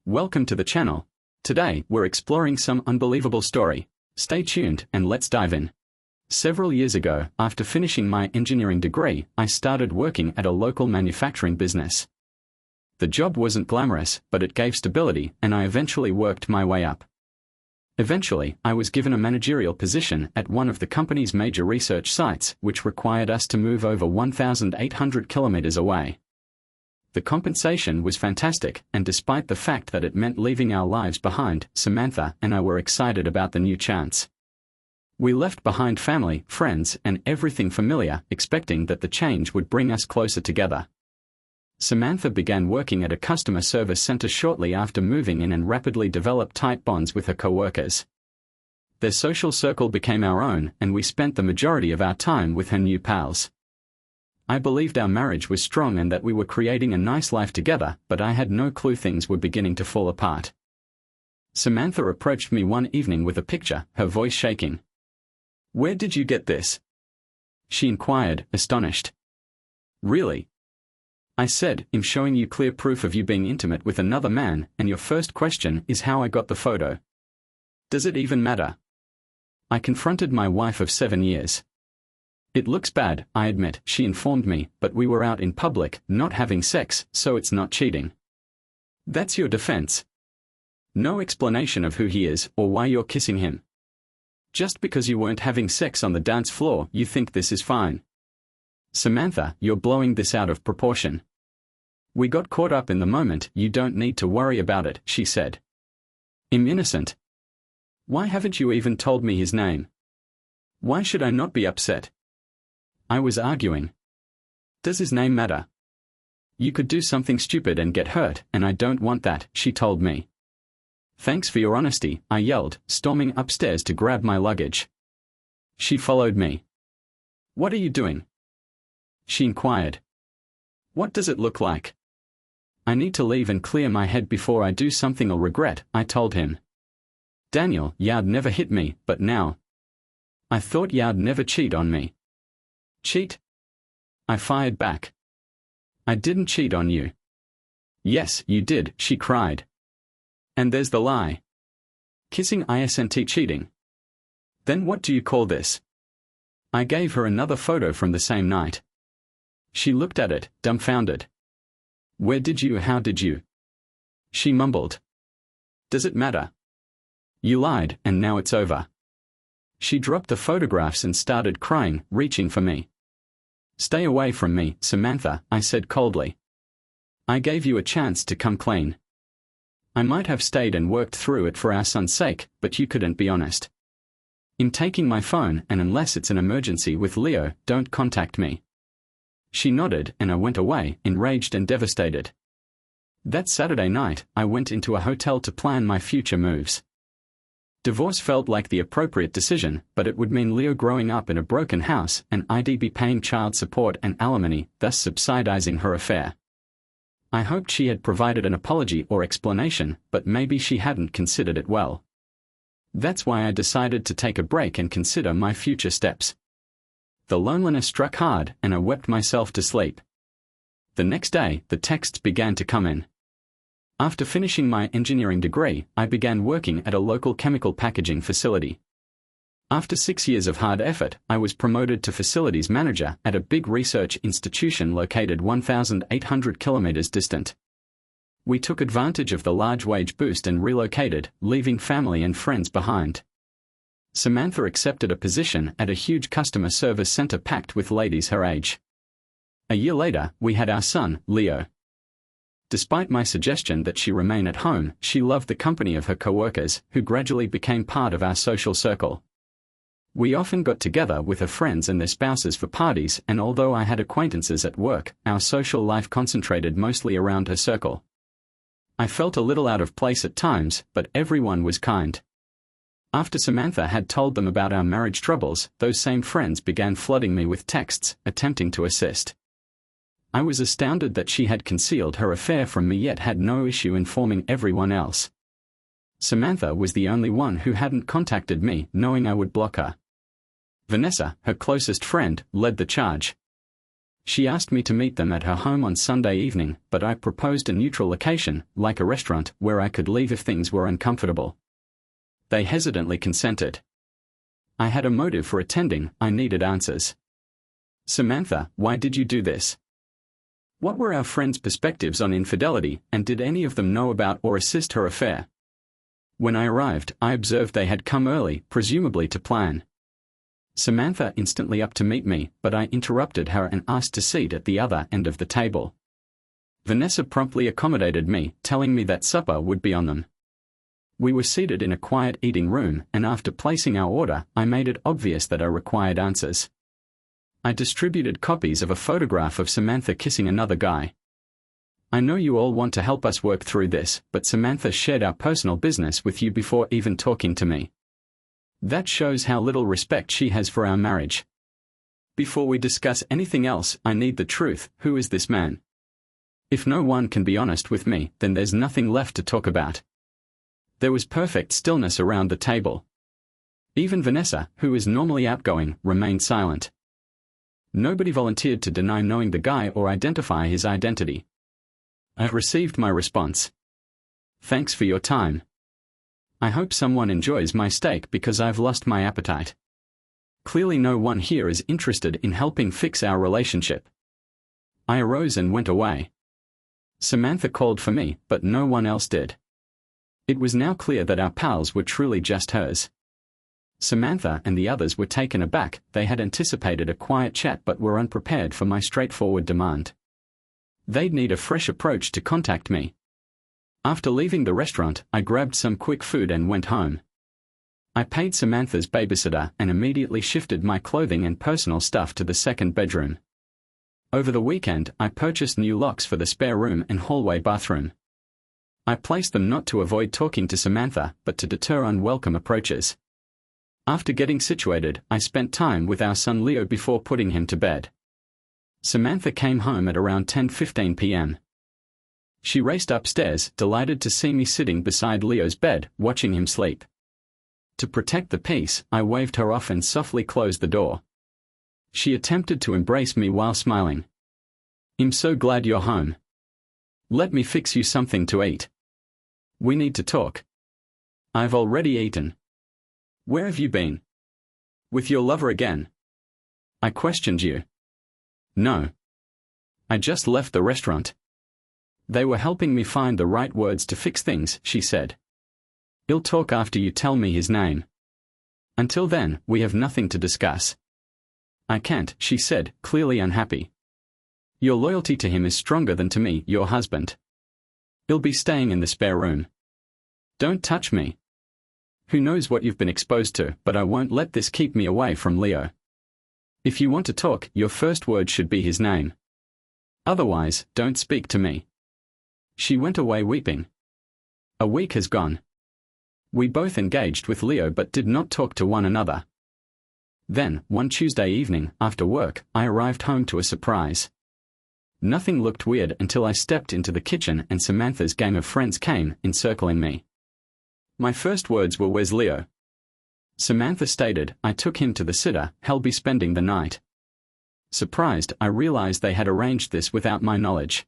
Welcome to the channel. Today, we're exploring some unbelievable story. Stay tuned and let's dive in. Several years ago, after finishing my engineering degree, I started working at a local manufacturing business. The job wasn't glamorous, but it gave stability, and I eventually worked my way up. Eventually, I was given a managerial position at one of the company's major research sites, which required us to move over 1,800 kilometers away. The compensation was fantastic, and despite the fact that it meant leaving our lives behind, Samantha and I were excited about the new chance. We left behind family, friends, and everything familiar, expecting that the change would bring us closer together. Samantha began working at a customer service center shortly after moving in and rapidly developed tight bonds with her coworkers. Their social circle became our own, and we spent the majority of our time with her new pals. I believed our marriage was strong and that we were creating a nice life together, but I had no clue things were beginning to fall apart. Samantha approached me one evening with a picture, her voice shaking. "Where did you get this?" she inquired, astonished. "Really?" I said, "I'm showing you clear proof of you being intimate with another man, and your first question is how I got the photo. Does it even matter?" I confronted my wife of 7 years. "It looks bad, I admit," she informed me, "but we were out in public, not having sex, so it's not cheating." That's your defense. No explanation of who he is or why you're kissing him. Just because you weren't having sex on the dance floor, you think this is fine. Samantha, you're blowing this out of proportion. "We got caught up in the moment, you don't need to worry about it," she said. "I'm innocent. Why haven't you even told me his name? Why should I not be upset?" I was arguing. "Does his name matter? You could do something stupid and get hurt, and I don't want that," she told me. "Thanks for your honesty," I yelled, storming upstairs to grab my luggage. She followed me. "What are you doing?" she inquired. "What does it look like?" "I need to leave and clear my head before I do something I'll regret," I told him. "Daniel, you'd never hit me, but now. I thought you'd never cheat on me." "Cheat?" I fired back. "I didn't cheat on you." "Yes, you did," she cried. "And there's the lie. Kissing isn't cheating. Then what do you call this?" I gave her another photo from the same night. She looked at it, dumbfounded. How did you? She mumbled. "Does it matter? You lied, and now it's over." She dropped the photographs and started crying, reaching for me. "Stay away from me, Samantha," I said coldly. "I gave you a chance to come clean. I might have stayed and worked through it for our son's sake, but you couldn't be honest. I'm taking my phone, and unless it's an emergency with Leo, don't contact me." She nodded, and I went away, enraged and devastated. That Saturday night, I went into a hotel to plan my future moves. Divorce felt like the appropriate decision, but it would mean Leo growing up in a broken house and I'd be paying child support and alimony, thus subsidizing her affair. I hoped she had provided an apology or explanation, but maybe she hadn't considered it well. That's why I decided to take a break and consider my future steps. The loneliness struck hard, and I wept myself to sleep. The next day, the texts began to come in. After finishing my engineering degree, I began working at a local chemical packaging facility. After 6 years of hard effort, I was promoted to facilities manager at a big research institution located 1,800 kilometers distant. We took advantage of the large wage boost and relocated, leaving family and friends behind. Samantha accepted a position at a huge customer service center packed with ladies her age. A year later, we had our son, Leo. Despite my suggestion that she remain at home, she loved the company of her coworkers, who gradually became part of our social circle. We often got together with her friends and their spouses for parties, and although I had acquaintances at work, our social life concentrated mostly around her circle. I felt a little out of place at times, but everyone was kind. After Samantha had told them about our marriage troubles, those same friends began flooding me with texts, attempting to assist. I was astounded that she had concealed her affair from me yet had no issue informing everyone else. Samantha was the only one who hadn't contacted me, knowing I would block her. Vanessa, her closest friend, led the charge. She asked me to meet them at her home on Sunday evening, but I proposed a neutral location, like a restaurant, where I could leave if things were uncomfortable. They hesitantly consented. I had a motive for attending. I needed answers. Samantha, why did you do this? What were our friends' perspectives on infidelity, and did any of them know about or assist her affair? When I arrived, I observed they had come early, presumably to plan. Samantha instantly up to meet me, but I interrupted her and asked a seat at the other end of the table. Vanessa promptly accommodated me, telling me that supper would be on them. We were seated in a quiet eating room, and after placing our order, I made it obvious that I required answers. I distributed copies of a photograph of Samantha kissing another guy. I know you all want to help us work through this, but Samantha shared our personal business with you before even talking to me. That shows how little respect she has for our marriage. Before we discuss anything else, I need the truth. Who is this man? If no one can be honest with me, then there's nothing left to talk about. There was perfect stillness around the table. Even Vanessa, who is normally outgoing, remained silent. Nobody volunteered to deny knowing the guy or identify his identity. I received my response. Thanks for your time. I hope someone enjoys my steak because I've lost my appetite. Clearly no one here is interested in helping fix our relationship. I arose and went away. Samantha called for me, but no one else did. It was now clear that our pals were truly just hers. Samantha and the others were taken aback. They had anticipated a quiet chat but were unprepared for my straightforward demand. They'd need a fresh approach to contact me. After leaving the restaurant, I grabbed some quick food and went home. I paid Samantha's babysitter and immediately shifted my clothing and personal stuff to the second bedroom. Over the weekend, I purchased new locks for the spare room and hallway bathroom. I placed them not to avoid talking to Samantha, but to deter unwelcome approaches. After getting situated, I spent time with our son Leo before putting him to bed. Samantha came home at around 10:15 p.m. She raced upstairs, delighted to see me sitting beside Leo's bed, watching him sleep. To protect the peace, I waved her off and softly closed the door. She attempted to embrace me while smiling. "I'm so glad you're home. Let me fix you something to eat. We need to talk." "I've already eaten." "Where have you been? With your lover again?" "I questioned you." "No. I just left the restaurant." "They were helping me find the right words to fix things," she said. "I'll talk after you tell me his name. Until then, we have nothing to discuss." "I can't," she said, clearly unhappy. "Your loyalty to him is stronger than to me, your husband. I'll be staying in the spare room. Don't touch me. Who knows what you've been exposed to, but I won't let this keep me away from Leo. If you want to talk, your first word should be his name. Otherwise, don't speak to me." She went away weeping. A week has gone. We both engaged with Leo but did not talk to one another. Then, one Tuesday evening, after work, I arrived home to a surprise. Nothing looked weird until I stepped into the kitchen and Samantha's gang of friends came, encircling me. My first words were, "Where's Leo?" Samantha stated, "I took him to the sitter, he'll be spending the night." Surprised, I realized they had arranged this without my knowledge.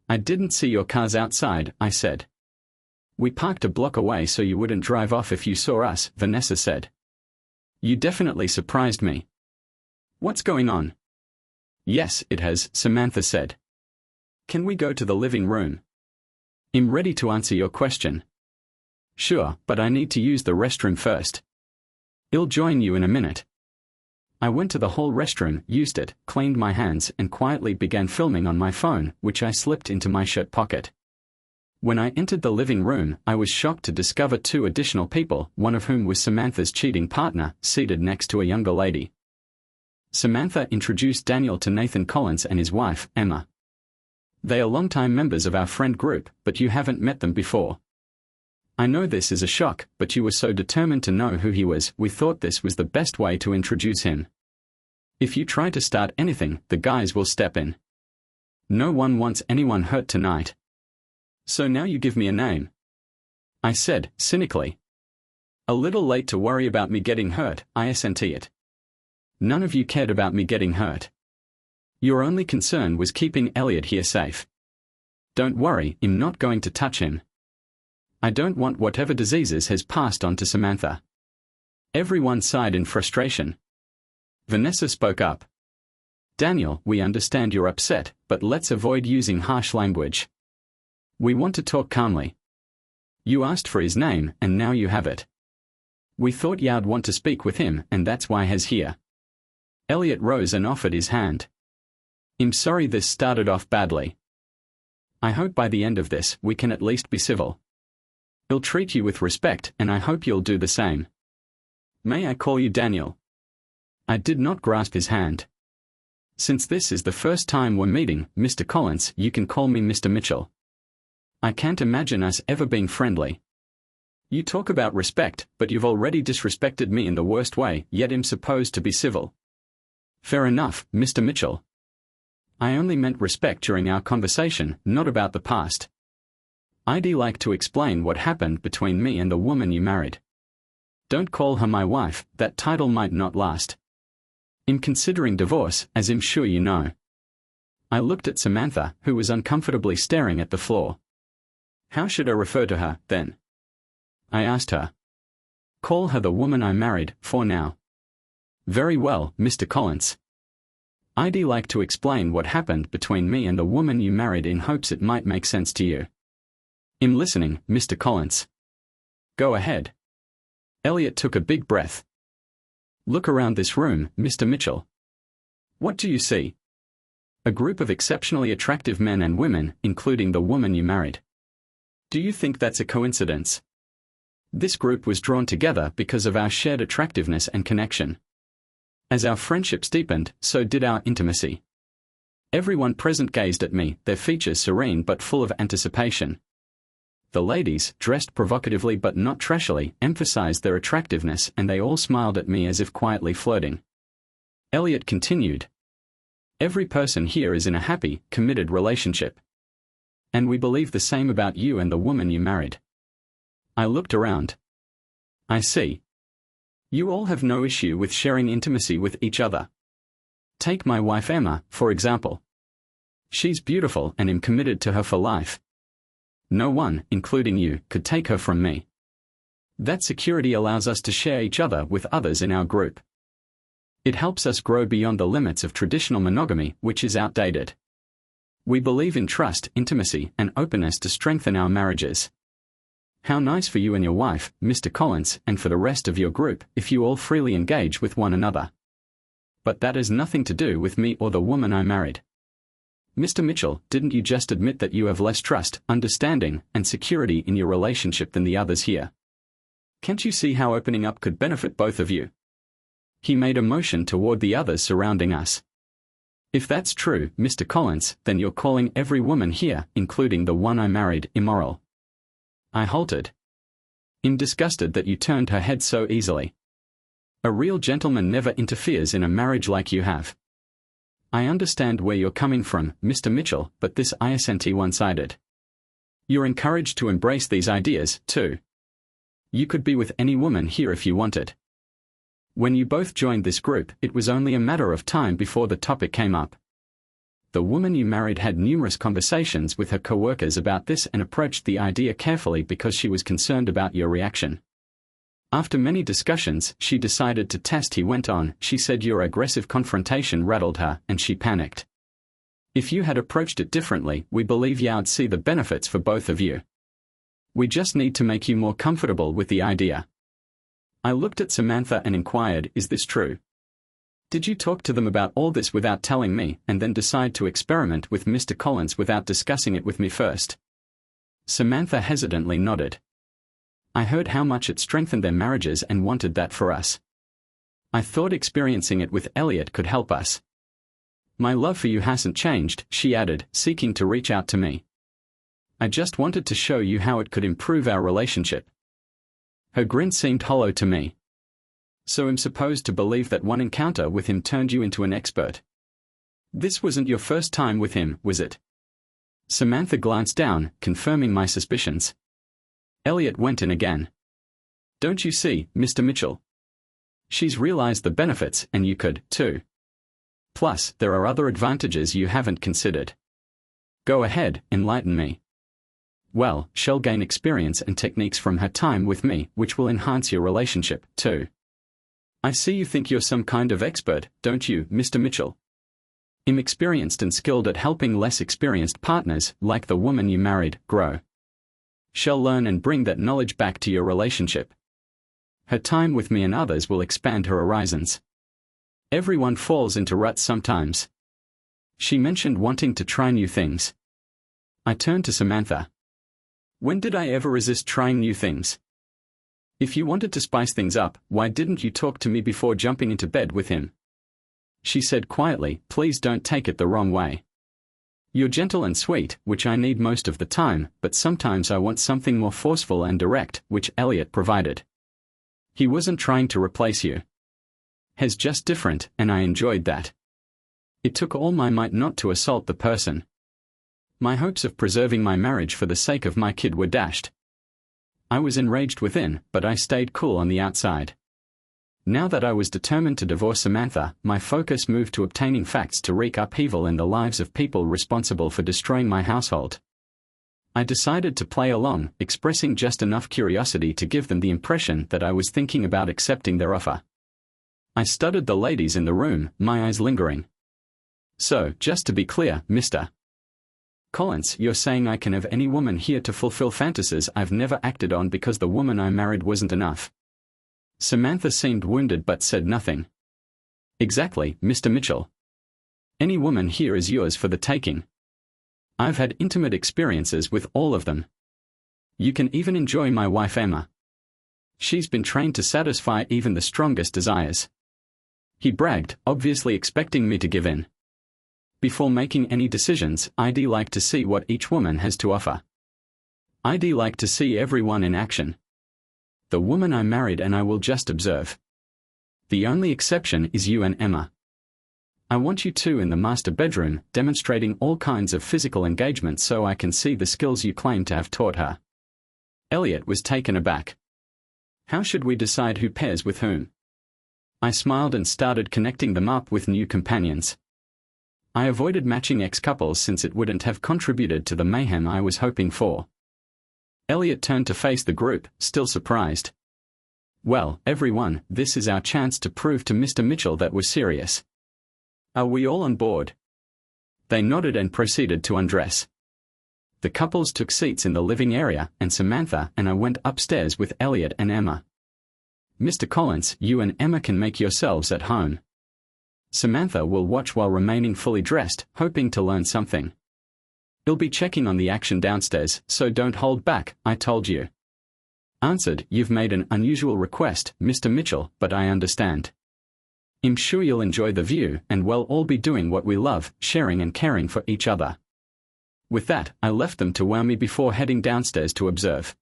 "I didn't see your cars outside," I said. "We parked a block away so you wouldn't drive off if you saw us," Vanessa said. "You definitely surprised me. What's going on?" "Yes, it has," Samantha said. "Can we go to the living room?" "I'm ready to answer your question." "Sure, but I need to use the restroom first." "I'll join you in a minute." I went to the hall restroom, used it, cleaned my hands, and quietly began filming on my phone, which I slipped into my shirt pocket. When I entered the living room, I was shocked to discover two additional people, one of whom was Samantha's cheating partner, seated next to a younger lady. Samantha introduced Daniel to Nathan Collins and his wife, Emma. "They are longtime members of our friend group, but you haven't met them before. I know this is a shock, but you were so determined to know who he was, we thought this was the best way to introduce him. If you try to start anything, the guys will step in. No one wants anyone hurt tonight. So now you give me a name," I said, cynically. "A little late to worry about me getting hurt, isn't it? None of you cared about me getting hurt. Your only concern was keeping Elliot here safe. Don't worry, I'm not going to touch him. I don't want whatever diseases has passed on to Samantha. Everyone sighed in frustration. Vanessa spoke up. Daniel, we understand you're upset, but let's avoid using harsh language. We want to talk calmly. You asked for his name, and now you have it. We thought you'd want to speak with him, and that's why he's here. Elliot rose and offered his hand. I'm sorry this started off badly. I hope by the end of this we can at least be civil. He'll treat you with respect, and I hope you'll do the same. May I call you Daniel? I did not grasp his hand. Since this is the first time we're meeting, Mr. Collins, you can call me Mr. Mitchell. I can't imagine us ever being friendly. You talk about respect, but you've already disrespected me in the worst way, yet am supposed to be civil. Fair enough, Mr. Mitchell. I only meant respect during our conversation, not about the past. I'd like to explain what happened between me and the woman you married. Don't call her my wife, that title might not last. I'm considering divorce, as I'm sure you know. I looked at Samantha, who was uncomfortably staring at the floor. How should I refer to her, then? I asked her. Call her the woman I married, for now. Very well, Mr. Collins. I'd like to explain what happened between me and the woman you married in hopes it might make sense to you. I'm listening, Mr. Collins. Go ahead. Elliot took a big breath. Look around this room, Mr. Mitchell. What do you see? A group of exceptionally attractive men and women, including the woman you married. Do you think that's a coincidence? This group was drawn together because of our shared attractiveness and connection. As our friendship deepened, so did our intimacy. Everyone present gazed at me, their features serene but full of anticipation. The ladies, dressed provocatively but not trashily, emphasized their attractiveness, and they all smiled at me as if quietly flirting. Elliot continued. Every person here is in a happy, committed relationship. And we believe the same about you and the woman you married. I looked around. I see. You all have no issue with sharing intimacy with each other. Take my wife Emma, for example. She's beautiful and I'm committed to her for life. No one, including you, could take her from me. That security allows us to share each other with others in our group. It helps us grow beyond the limits of traditional monogamy, which is outdated. We believe in trust, intimacy, and openness to strengthen our marriages. How nice for you and your wife, Mr. Collins, and for the rest of your group, if you all freely engage with one another. But that has nothing to do with me or the woman I married. Mr. Mitchell, didn't you just admit that you have less trust, understanding, and security in your relationship than the others here? Can't you see how opening up could benefit both of you? He made a motion toward the others surrounding us. If that's true, Mr. Collins, then you're calling every woman here, including the one I married, immoral. I halted. I'm disgusted that you turned her head so easily. A real gentleman never interferes in a marriage like you have. I understand where you're coming from, Mr. Mitchell, but this isn't one-sided. You're encouraged to embrace these ideas, too. You could be with any woman here if you wanted. When you both joined this group, it was only a matter of time before the topic came up. The woman you married had numerous conversations with her co-workers about this and approached the idea carefully because she was concerned about your reaction. After many discussions, she decided to test. He went on. She said your aggressive confrontation rattled her, and she panicked. If you had approached it differently, we believe you'd see the benefits for both of you. We just need to make you more comfortable with the idea. I looked at Samantha and inquired, is this true? Did you talk to them about all this without telling me, and then decide to experiment with Mr. Collins without discussing it with me first? Samantha hesitantly nodded. I heard how much it strengthened their marriages and wanted that for us. I thought experiencing it with Elliot could help us. My love for you hasn't changed, she added, seeking to reach out to me. I just wanted to show you how it could improve our relationship. Her grin seemed hollow to me. So I'm supposed to believe that one encounter with him turned you into an expert. This wasn't your first time with him, was it? Samantha glanced down, confirming my suspicions. Elliot went in again. Don't you see, Mr. Mitchell? She's realized the benefits, and you could, too. Plus, there are other advantages you haven't considered. Go ahead, enlighten me. Well, she'll gain experience and techniques from her time with me, which will enhance your relationship, too. I see you think you're some kind of expert, don't you, Mr. Mitchell? I'm experienced and skilled at helping less experienced partners, like the woman you married, grow. She'll learn and bring that knowledge back to your relationship. Her time with me and others will expand her horizons. Everyone falls into ruts sometimes. She mentioned wanting to try new things. I turned to Samantha. When did I ever resist trying new things? If you wanted to spice things up, why didn't you talk to me before jumping into bed with him? She said quietly, please don't take it the wrong way. You're gentle and sweet, which I need most of the time, but sometimes I want something more forceful and direct, which Elliot provided. He wasn't trying to replace you. He's just different, and I enjoyed that. It took all my might not to assault the person. My hopes of preserving my marriage for the sake of my kid were dashed. I was enraged within, but I stayed cool on the outside. Now that I was determined to divorce Samantha, my focus moved to obtaining facts to wreak upheaval in the lives of people responsible for destroying my household. I decided to play along, expressing just enough curiosity to give them the impression that I was thinking about accepting their offer. I studied the ladies in the room, my eyes lingering. So, just to be clear, Mr. Collins, you're saying I can have any woman here to fulfill fantasies I've never acted on because the woman I married wasn't enough? Samantha seemed wounded but said nothing. Exactly, Mr. Mitchell. Any woman here is yours for the taking. I've had intimate experiences with all of them. You can even enjoy my wife Emma. She's been trained to satisfy even the strongest desires. He bragged, obviously expecting me to give in. Before making any decisions, I'd like to see what each woman has to offer. I'd like to see everyone in action. The woman I married and I will just observe. The only exception is you and Emma. I want you two in the master bedroom, demonstrating all kinds of physical engagement so I can see the skills you claim to have taught her. Elliot was taken aback. How should we decide who pairs with whom? I smiled and started connecting them up with new companions. I avoided matching ex-couples since it wouldn't have contributed to the mayhem I was hoping for. Elliot turned to face the group, still surprised. Well, everyone, this is our chance to prove to Mr. Mitchell that we're serious. Are we all on board? They nodded and proceeded to undress. The couples took seats in the living area, and Samantha and I went upstairs with Elliot and Emma. Mr. Collins, you and Emma can make yourselves at home. Samantha will watch while remaining fully dressed, hoping to learn something. He'll be checking on the action downstairs, so don't hold back, I told you. Answered, you've made an unusual request, Mr. Mitchell, but I understand. I'm sure you'll enjoy the view, and we'll all be doing what we love, sharing and caring for each other. With that, I left them to wow me before heading downstairs to observe.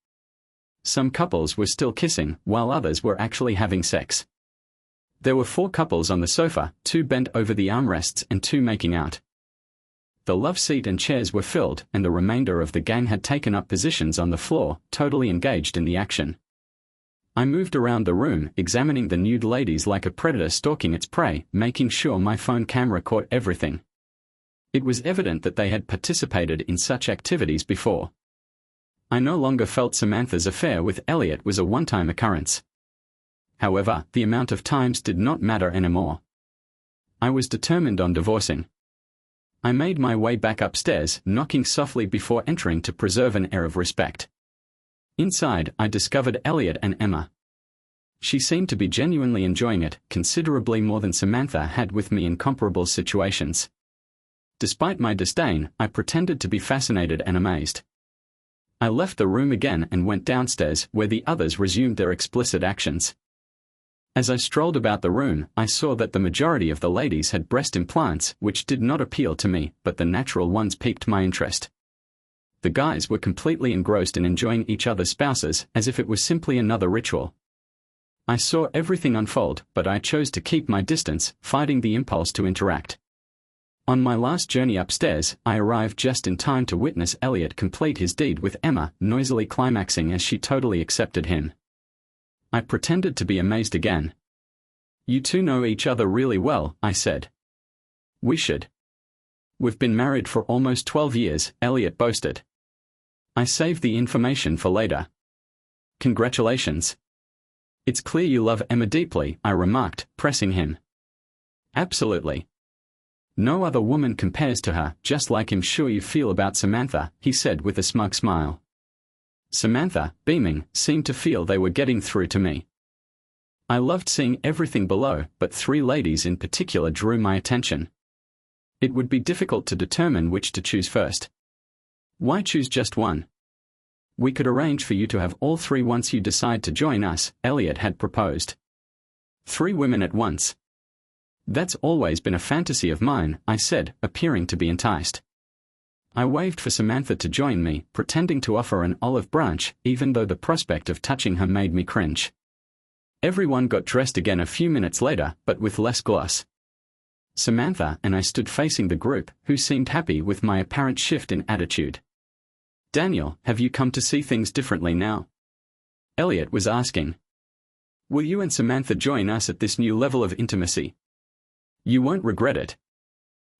Some couples were still kissing, while others were actually having sex. There were 4 couples on the sofa, 2 bent over the armrests and 2 making out. The love seat and chairs were filled, and the remainder of the gang had taken up positions on the floor, totally engaged in the action. I moved around the room, examining the nude ladies like a predator stalking its prey, making sure my phone camera caught everything. It was evident that they had participated in such activities before. I no longer felt Samantha's affair with Elliot was a one-time occurrence. However, the amount of times did not matter anymore. I was determined on divorcing. I made my way back upstairs, knocking softly before entering to preserve an air of respect. Inside, I discovered Elliot and Emma. She seemed to be genuinely enjoying it, considerably more than Samantha had with me in comparable situations. Despite my disdain, I pretended to be fascinated and amazed. I left the room again and went downstairs, where the others resumed their explicit actions. As I strolled about the room, I saw that the majority of the ladies had breast implants, which did not appeal to me, but the natural ones piqued my interest. The guys were completely engrossed in enjoying each other's spouses, as if it was simply another ritual. I saw everything unfold, but I chose to keep my distance, fighting the impulse to interact. On my last journey upstairs, I arrived just in time to witness Elliot complete his deed with Emma, noisily climaxing as she totally accepted him. I pretended to be amazed again. You two know each other really well, I said. We should. We've been married for almost 12 years, Elliot boasted. I saved the information for later. Congratulations. It's clear you love Emma deeply, I remarked, pressing him. Absolutely. No other woman compares to her, just like I'm sure you feel about Samantha, he said with a smug smile. Samantha, beaming, seemed to feel they were getting through to me. I loved seeing everything below, but 3 ladies in particular drew my attention. It would be difficult to determine which to choose first. Why choose just one? We could arrange for you to have all 3 once you decide to join us, Elliot had proposed. 3 women at once. That's always been a fantasy of mine, I said, appearing to be enticed. I waved for Samantha to join me, pretending to offer an olive branch, even though the prospect of touching her made me cringe. Everyone got dressed again a few minutes later, but with less gloss. Samantha and I stood facing the group, who seemed happy with my apparent shift in attitude. Daniel, have you come to see things differently now? Elliot was asking. Will you and Samantha join us at this new level of intimacy? You won't regret it.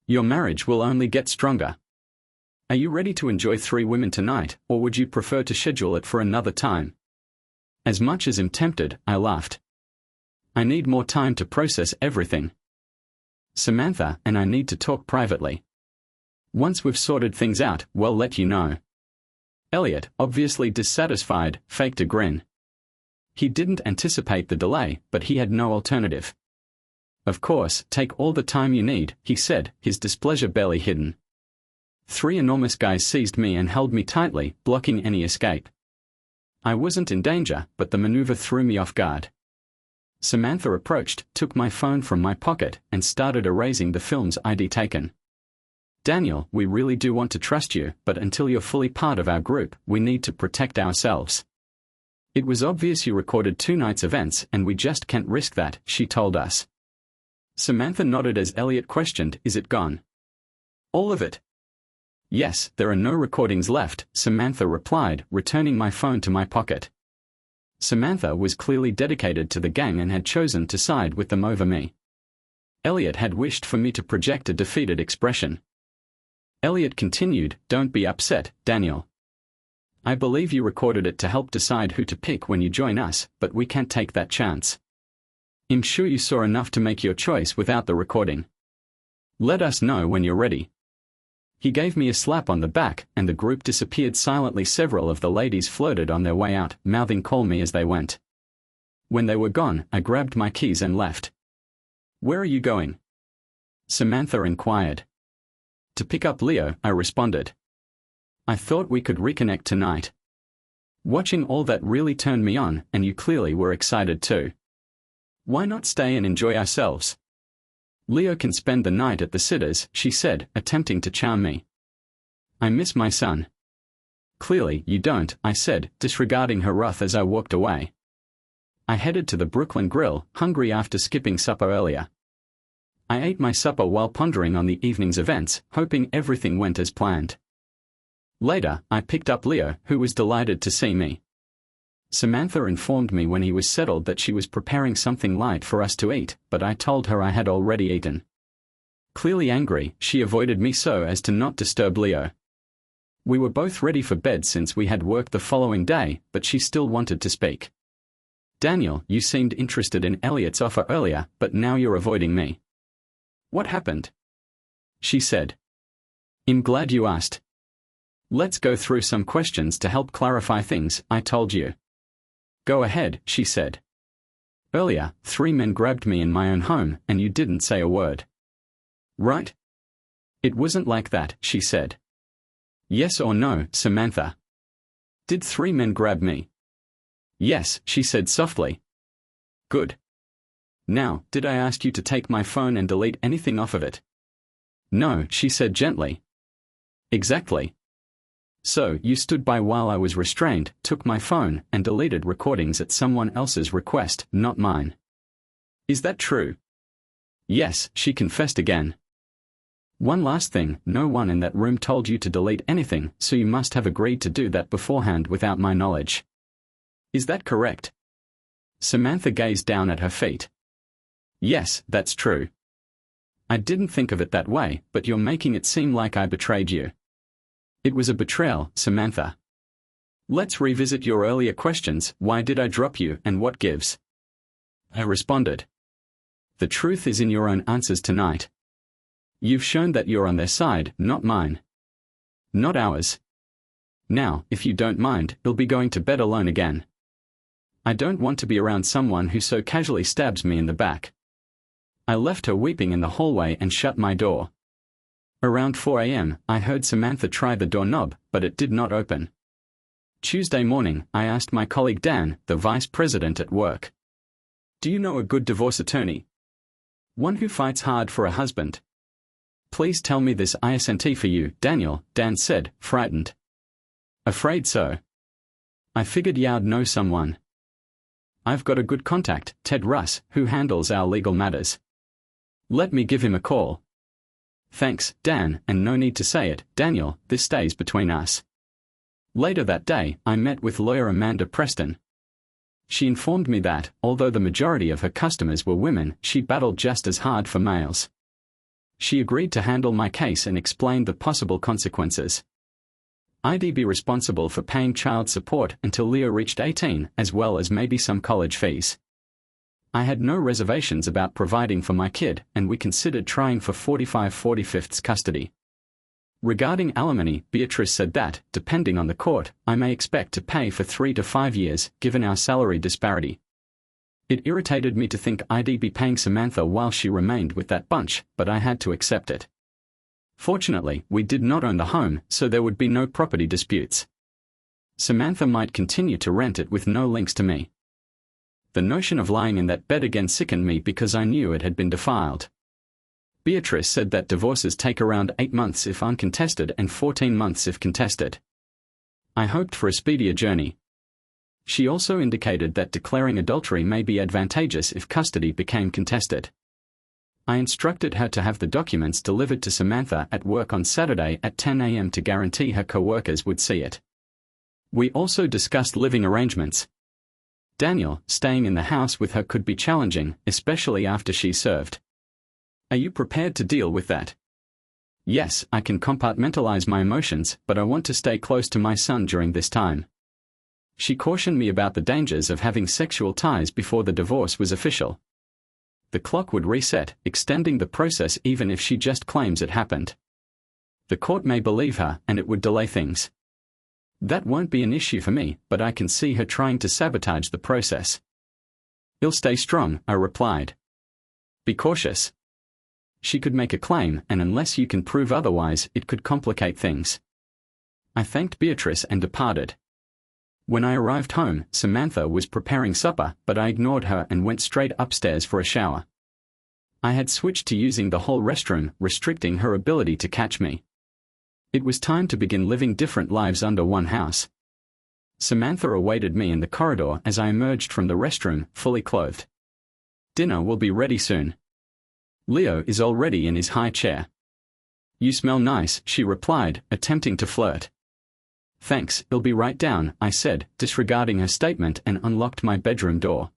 Your marriage will only get stronger. Are you ready to enjoy 3 women tonight, or would you prefer to schedule it for another time? As much as I'm tempted, I laughed. I need more time to process everything. Samantha and I need to talk privately. Once we've sorted things out, we'll let you know. Elliot, obviously dissatisfied, faked a grin. He didn't anticipate the delay, but he had no alternative. Of course, take all the time you need, he said, his displeasure barely hidden. 3 enormous guys seized me and held me tightly, blocking any escape. I wasn't in danger, but the maneuver threw me off guard. Samantha approached, took my phone from my pocket, and started erasing the film's ID taken. Daniel, we really do want to trust you, but until you're fully part of our group, we need to protect ourselves. It was obvious you recorded 2 nights' events and we just can't risk that, she told us. Samantha nodded as Elliot questioned, is it gone? All of it? Yes, there are no recordings left, Samantha replied, returning my phone to my pocket. Samantha was clearly dedicated to the gang and had chosen to side with them over me. Elliot had wished for me to project a defeated expression. Elliot continued, don't be upset, Daniel. I believe you recorded it to help decide who to pick when you join us, but we can't take that chance. I'm sure you saw enough to make your choice without the recording. Let us know when you're ready. He gave me a slap on the back, and the group disappeared silently. Several of the ladies flirted on their way out, mouthing call me as they went. When they were gone, I grabbed my keys and left. Where are you going? Samantha inquired. To pick up Leo, I responded. I thought we could reconnect tonight. Watching all that really turned me on, and you clearly were excited too. Why not stay and enjoy ourselves? Leo can spend the night at the Sitters, she said, attempting to charm me. I miss my son. Clearly, you don't, I said, disregarding her wrath as I walked away. I headed to the Brooklyn Grill, hungry after skipping supper earlier. I ate my supper while pondering on the evening's events, hoping everything went as planned. Later, I picked up Leo, who was delighted to see me. Samantha informed me when he was settled that she was preparing something light for us to eat, but I told her I had already eaten. Clearly angry, she avoided me so as to not disturb Leo. We were both ready for bed since we had worked the following day, but she still wanted to speak. Daniel, you seemed interested in Elliot's offer earlier, but now you're avoiding me. What happened? She said. I'm glad you asked. Let's go through some questions to help clarify things, I told you. Go ahead, she said. Earlier, 3 men grabbed me in my own home, and you didn't say a word. Right? It wasn't like that, she said. Yes or no, Samantha? Did 3 men grab me? Yes, she said softly. Good. Now, did I ask you to take my phone and delete anything off of it? No, she said gently. Exactly. So, you stood by while I was restrained, took my phone, and deleted recordings at someone else's request, not mine. Is that true? Yes, she confessed again. One last thing, no one in that room told you to delete anything, so you must have agreed to do that beforehand without my knowledge. Is that correct? Samantha gazed down at her feet. Yes, that's true. I didn't think of it that way, but you're making it seem like I betrayed you. It was a betrayal, Samantha. Let's revisit your earlier questions. Why did I drop you, and what gives? I responded. The truth is in your own answers tonight. You've shown that you're on their side, not mine. Not ours. Now, if you don't mind, you'll be going to bed alone again. I don't want to be around someone who so casually stabs me in the back. I left her weeping in the hallway and shut my door. Around 4 a.m., I heard Samantha try the doorknob, but it did not open. Tuesday morning, I asked my colleague Dan, the vice president at work. Do you know a good divorce attorney? One who fights hard for a husband? Please tell me this isn't for you, Daniel, Dan said, frightened. Afraid so. I figured you'd know someone. I've got a good contact, Ted Russ, who handles our legal matters. Let me give him a call. Thanks, Dan, and no need to say it, Daniel, this stays between us. Later that day, I met with lawyer Amanda Preston. She informed me that, although the majority of her customers were women, she battled just as hard for males. She agreed to handle my case and explained the possible consequences. I'd be responsible for paying child support until Leo reached 18, as well as maybe some college fees. I had no reservations about providing for my kid, and we considered trying for 45/45 custody. Regarding alimony, Beatrice said that, depending on the court, I may expect to pay for 3 to 5 years, given our salary disparity. It irritated me to think I'd be paying Samantha while she remained with that bunch, but I had to accept it. Fortunately, we did not own the home, so there would be no property disputes. Samantha might continue to rent it with no links to me. The notion of lying in that bed again sickened me because I knew it had been defiled. Beatrice said that divorces take around 8 months if uncontested and 14 months if contested. I hoped for a speedier journey. She also indicated that declaring adultery may be advantageous if custody became contested. I instructed her to have the documents delivered to Samantha at work on Saturday at 10 a.m. to guarantee her co-workers would see it. We also discussed living arrangements. Daniel, staying in the house with her could be challenging, especially after she served. Are you prepared to deal with that? Yes, I can compartmentalize my emotions, but I want to stay close to my son during this time. She cautioned me about the dangers of having sexual ties before the divorce was official. The clock would reset, extending the process even if she just claims it happened. The court may believe her, and it would delay things. That won't be an issue for me, but I can see her trying to sabotage the process. You'll stay strong, I replied. Be cautious. She could make a claim, and unless you can prove otherwise, it could complicate things. I thanked Beatrice and departed. When I arrived home, Samantha was preparing supper, but I ignored her and went straight upstairs for a shower. I had switched to using the whole restroom, restricting her ability to catch me. It was time to begin living different lives under one house. Samantha awaited me in the corridor as I emerged from the restroom, fully clothed. Dinner will be ready soon. Leo is already in his high chair. You smell nice, she replied, attempting to flirt. Thanks, he'll be right down, I said, disregarding her statement and unlocked my bedroom door.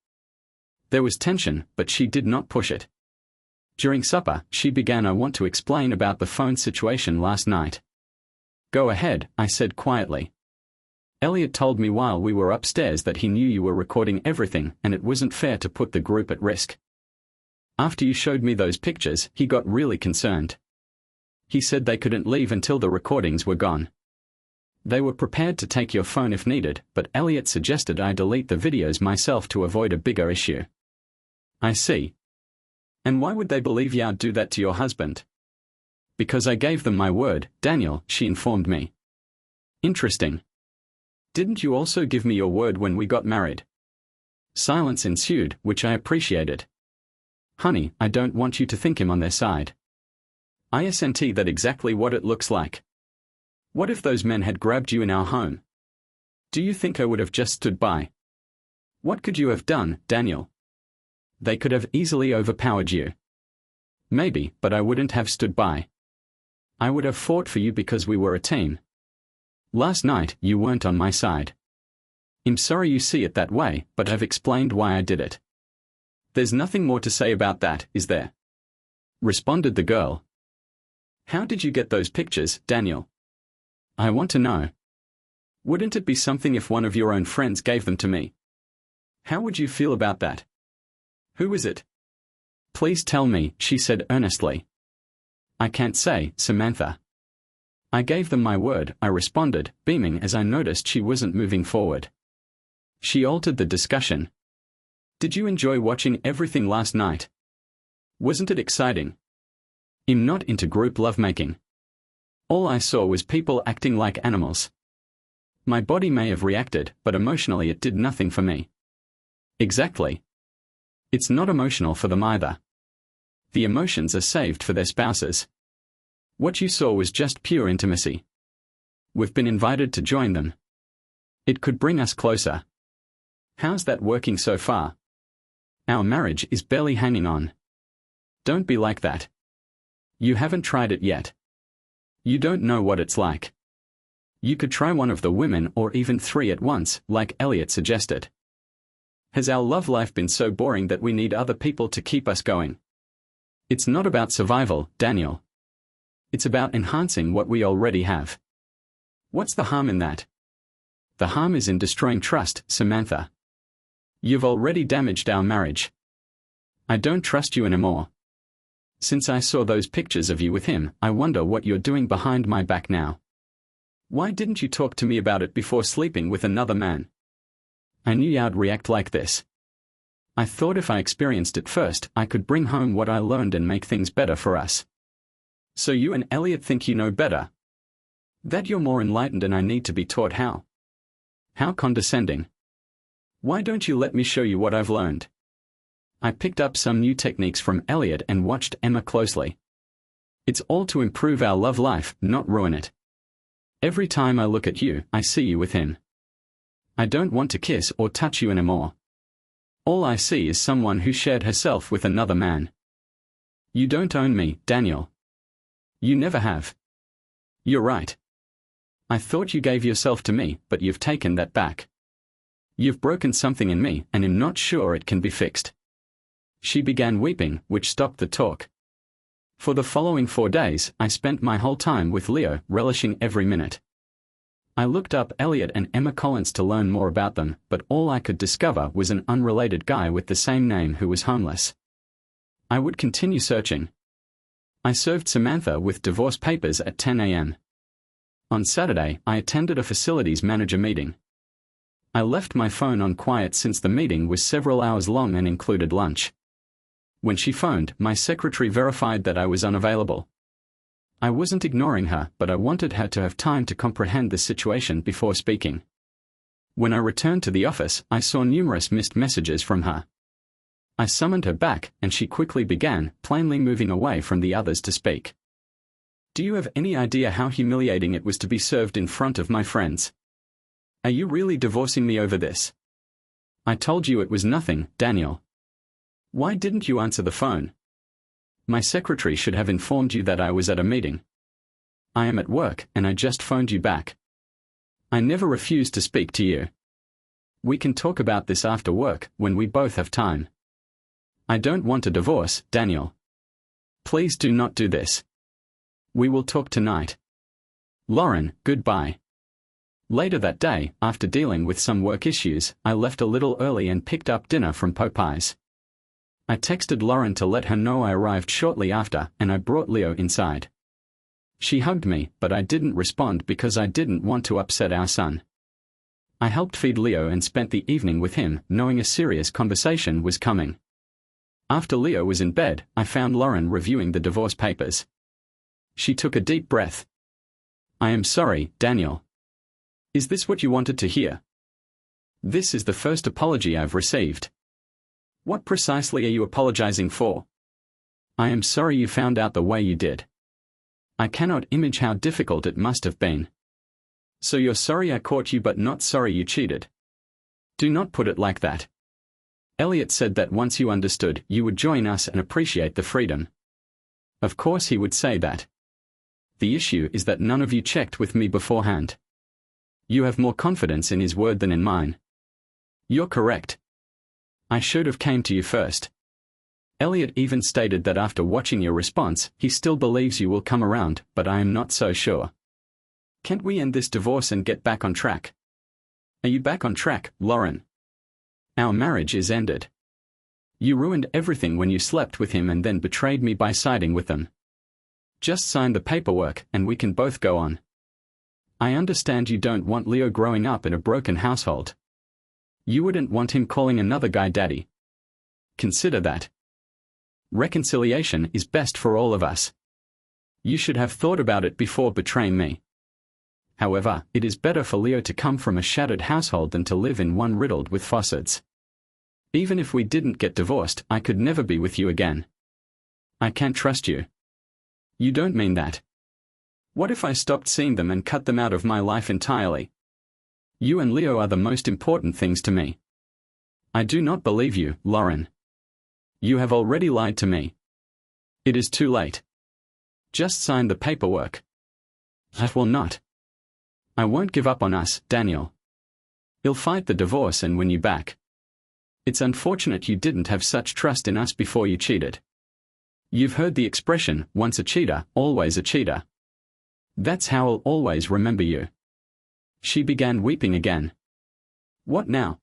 There was tension, but she did not push it. During supper, she began. I want to explain about the phone situation last night. Go ahead, I said quietly. Elliot told me while we were upstairs that he knew you were recording everything and it wasn't fair to put the group at risk. After you showed me those pictures, he got really concerned. He said they couldn't leave until the recordings were gone. They were prepared to take your phone if needed, but Elliot suggested I delete the videos myself to avoid a bigger issue. I see. And why would they believe you'd do that to your husband? Because I gave them my word, Daniel, she informed me. Interesting. Didn't you also give me your word when we got married? Silence ensued, which I appreciated. Honey, I don't want you to think him on their side. Isn't that exactly what it looks like? What if those men had grabbed you in our home? Do you think I would have just stood by? What could you have done, Daniel? They could have easily overpowered you. Maybe, but I wouldn't have stood by. I would have fought for you because we were a team. Last night, you weren't on my side. I'm sorry you see it that way, but I've explained why I did it. There's nothing more to say about that, is there? responded the girl. How did you get those pictures, Daniel? I want to know. Wouldn't it be something if one of your own friends gave them to me? How would you feel about that? Who is it? Please tell me, she said earnestly. I can't say, Samantha. I gave them my word, I responded, beaming as I noticed she wasn't moving forward. She altered the discussion. Did you enjoy watching everything last night? Wasn't it exciting? I'm not into group lovemaking. All I saw was people acting like animals. My body may have reacted, but emotionally it did nothing for me. Exactly. It's not emotional for them either. The emotions are saved for their spouses. What you saw was just pure intimacy. We've been invited to join them. It could bring us closer. How's that working so far? Our marriage is barely hanging on. Don't be like that. You haven't tried it yet. You don't know what it's like. You could try one of the women or even 3 at once, like Elliot suggested. Has our love life been so boring that we need other people to keep us going? It's not about survival, Daniel. It's about enhancing what we already have. What's the harm in that? The harm is in destroying trust, Samantha. You've already damaged our marriage. I don't trust you anymore. Since I saw those pictures of you with him, I wonder what you're doing behind my back now. Why didn't you talk to me about it before sleeping with another man? I knew you'd react like this. I thought if I experienced it first, I could bring home what I learned and make things better for us. So you and Elliot think you know better? That you're more enlightened and I need to be taught how? How condescending. Why don't you let me show you what I've learned? I picked up some new techniques from Elliot and watched Emma closely. It's all to improve our love life, not ruin it. Every time I look at you, I see you with him. I don't want to kiss or touch you anymore. All I see is someone who shared herself with another man. You don't own me, Daniel. You never have. You're right. I thought you gave yourself to me, but you've taken that back. You've broken something in me, and I'm not sure it can be fixed. She began weeping, which stopped the talk. For the following 4 days, I spent my whole time with Leo, relishing every minute. I looked up Elliot and Emma Collins to learn more about them, but all I could discover was an unrelated guy with the same name who was homeless. I would continue searching. I served Samantha with divorce papers at 10 a.m. On Saturday, I attended a facilities manager meeting. I left my phone on quiet since the meeting was several hours long and included lunch. When she phoned, my secretary verified that I was unavailable. I wasn't ignoring her, but I wanted her to have time to comprehend the situation before speaking. When I returned to the office, I saw numerous missed messages from her. I summoned her back, and she quickly began, plainly moving away from the others to speak. Do you have any idea how humiliating it was to be served in front of my friends? Are you really divorcing me over this? I told you it was nothing, Daniel. Why didn't you answer the phone? My secretary should have informed you that I was at a meeting. I am at work, and I just phoned you back. I never refused to speak to you. We can talk about this after work, when we both have time. I don't want a divorce, Daniel. Please do not do this. We will talk tonight. Lauren, goodbye. Later that day, after dealing with some work issues, I left a little early and picked up dinner from Popeyes. I texted Lauren to let her know I arrived shortly after, and I brought Leo inside. She hugged me, but I didn't respond because I didn't want to upset our son. I helped feed Leo and spent the evening with him, knowing a serious conversation was coming. After Leo was in bed, I found Lauren reviewing the divorce papers. She took a deep breath. I am sorry, Daniel. Is this what you wanted to hear? This is the first apology I've received. What precisely are you apologizing for? I am sorry you found out the way you did. I cannot imagine how difficult it must have been. So you're sorry I caught you but not sorry you cheated. Do not put it like that. Elliot said that once you understood, you would join us and appreciate the freedom. Of course he would say that. The issue is that none of you checked with me beforehand. You have more confidence in his word than in mine. You're correct. I should have came to you first. Elliot even stated that after watching your response, he still believes you will come around, but I am not so sure. Can't we end this divorce and get back on track? Are you back on track, Lauren? Our marriage is ended. You ruined everything when you slept with him and then betrayed me by siding with them. Just sign the paperwork and we can both go on. I understand you don't want Leo growing up in a broken household. You wouldn't want him calling another guy daddy. Consider that. Reconciliation is best for all of us. You should have thought about it before betraying me. However, it is better for Leo to come from a shattered household than to live in one riddled with facades. Even if we didn't get divorced, I could never be with you again. I can't trust you. You don't mean that. What if I stopped seeing them and cut them out of my life entirely? You and Leo are the most important things to me. I do not believe you, Lauren. You have already lied to me. It is too late. Just sign the paperwork. I will not. I won't give up on us, Daniel. He'll fight the divorce and win you back. It's unfortunate you didn't have such trust in us before you cheated. You've heard the expression, once a cheater, always a cheater. That's how I'll always remember you. She began weeping again. What now?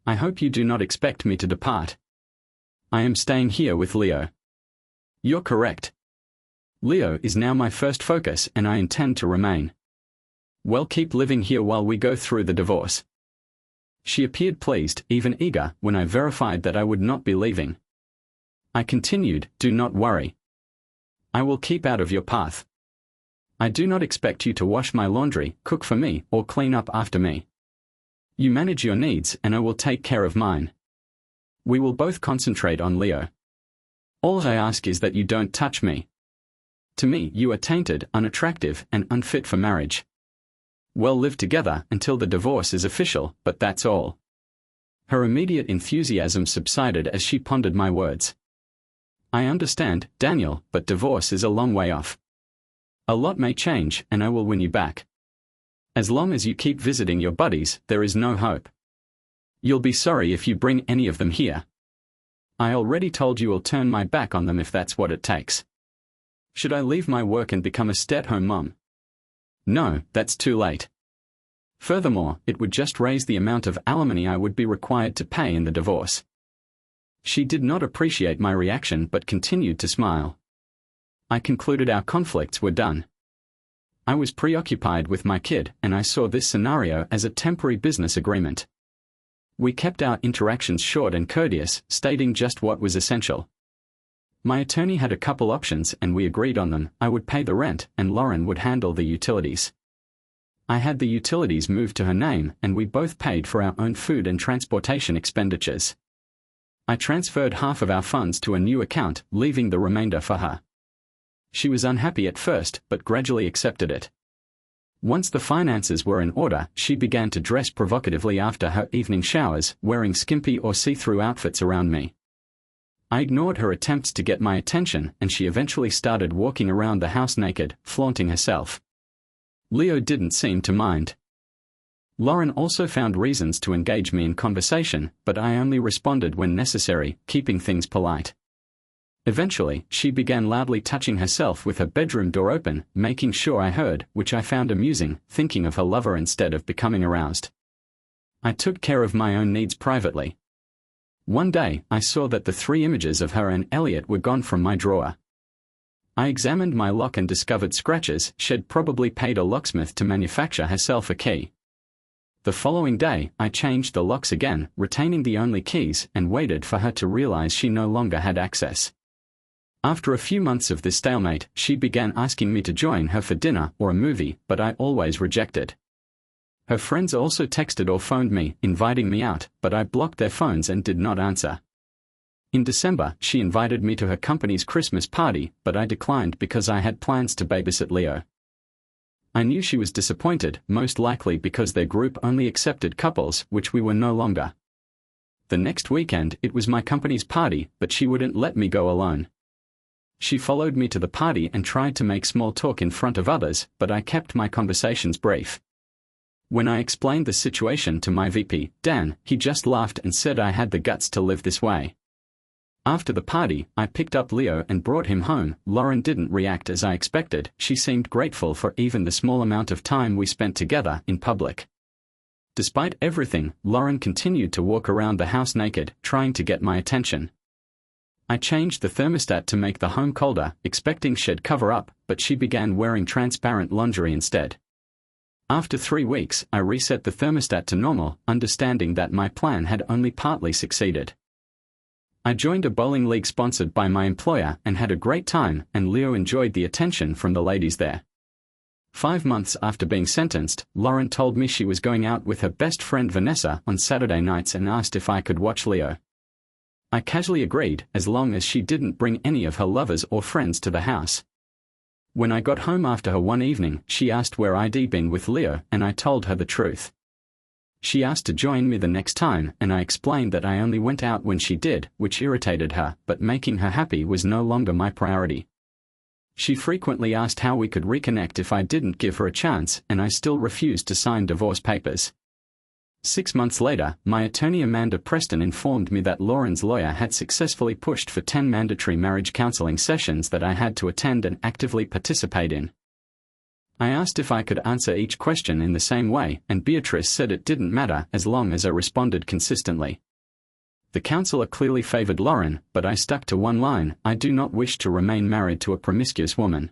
I hope you do not expect me to depart. I am staying here with Leo. You're correct. Leo is now my first focus and I intend to remain. Well, keep living here while we go through the divorce. She appeared pleased, even eager, when I verified that I would not be leaving. I continued, do not worry. I will keep out of your path. I do not expect you to wash my laundry, cook for me, or clean up after me. You manage your needs and I will take care of mine. We will both concentrate on Leo. All I ask is that you don't touch me. To me, you are tainted, unattractive, and unfit for marriage. We'll live together until the divorce is official, but that's all. Her immediate enthusiasm subsided as she pondered my words. I understand, Daniel, but divorce is a long way off. A lot may change, and I will win you back. As long as you keep visiting your buddies, there is no hope. You'll be sorry if you bring any of them here. I already told you I'll turn my back on them if that's what it takes. Should I leave my work and become a stay-at-home mom? No, that's too late. Furthermore, it would just raise the amount of alimony I would be required to pay in the divorce. She did not appreciate my reaction but continued to smile. I concluded our conflicts were done. I was preoccupied with my kid and I saw this scenario as a temporary business agreement. We kept our interactions short and courteous, stating just what was essential. My attorney had a couple options and we agreed on them. I would pay the rent and Lauren would handle the utilities. I had the utilities moved to her name and we both paid for our own food and transportation expenditures. I transferred half of our funds to a new account, leaving the remainder for her. She was unhappy at first, but gradually accepted it. Once the finances were in order, she began to dress provocatively after her evening showers, wearing skimpy or see-through outfits around me. I ignored her attempts to get my attention, and she eventually started walking around the house naked, flaunting herself. Leo didn't seem to mind. Lauren also found reasons to engage me in conversation, but I only responded when necessary, keeping things polite. Eventually, she began loudly touching herself with her bedroom door open, making sure I heard, which I found amusing, thinking of her lover instead of becoming aroused. I took care of my own needs privately. One day, I saw that the 3 images of her and Elliot were gone from my drawer. I examined my lock and discovered scratches. She'd probably paid a locksmith to manufacture herself a key. The following day, I changed the locks again, retaining the only keys, and waited for her to realize she no longer had access. After a few months of this stalemate, she began asking me to join her for dinner or a movie, but I always rejected. Her friends also texted or phoned me, inviting me out, but I blocked their phones and did not answer. In December, she invited me to her company's Christmas party, but I declined because I had plans to babysit Leo. I knew she was disappointed, most likely because their group only accepted couples, which we were no longer. The next weekend, it was my company's party, but she wouldn't let me go alone. She followed me to the party and tried to make small talk in front of others, but I kept my conversations brief. When I explained the situation to my VP, Dan, he just laughed and said I had the guts to live this way. After the party, I picked up Leo and brought him home. Lauren didn't react as I expected. She seemed grateful for even the small amount of time we spent together in public. Despite everything, Lauren continued to walk around the house naked, trying to get my attention. I changed the thermostat to make the home colder, expecting she'd cover up, but she began wearing transparent lingerie instead. After 3 weeks, I reset the thermostat to normal, understanding that my plan had only partly succeeded. I joined a bowling league sponsored by my employer and had a great time, and Leo enjoyed the attention from the ladies there. 5 months after being sentenced, Lauren told me she was going out with her best friend Vanessa on Saturday nights and asked if I could watch Leo. I casually agreed, as long as she didn't bring any of her lovers or friends to the house. When I got home after her one evening, she asked where I'd been with Leo, and I told her the truth. She asked to join me the next time, and I explained that I only went out when she did, which irritated her, but making her happy was no longer my priority. She frequently asked how we could reconnect if I didn't give her a chance, and I still refused to sign divorce papers. 6 months later, my attorney Amanda Preston informed me that Lauren's lawyer had successfully pushed for 10 mandatory marriage counseling sessions that I had to attend and actively participate in. I asked if I could answer each question in the same way, and Beatrice said it didn't matter as long as I responded consistently. The counselor clearly favored Lauren, but I stuck to one line: I do not wish to remain married to a promiscuous woman.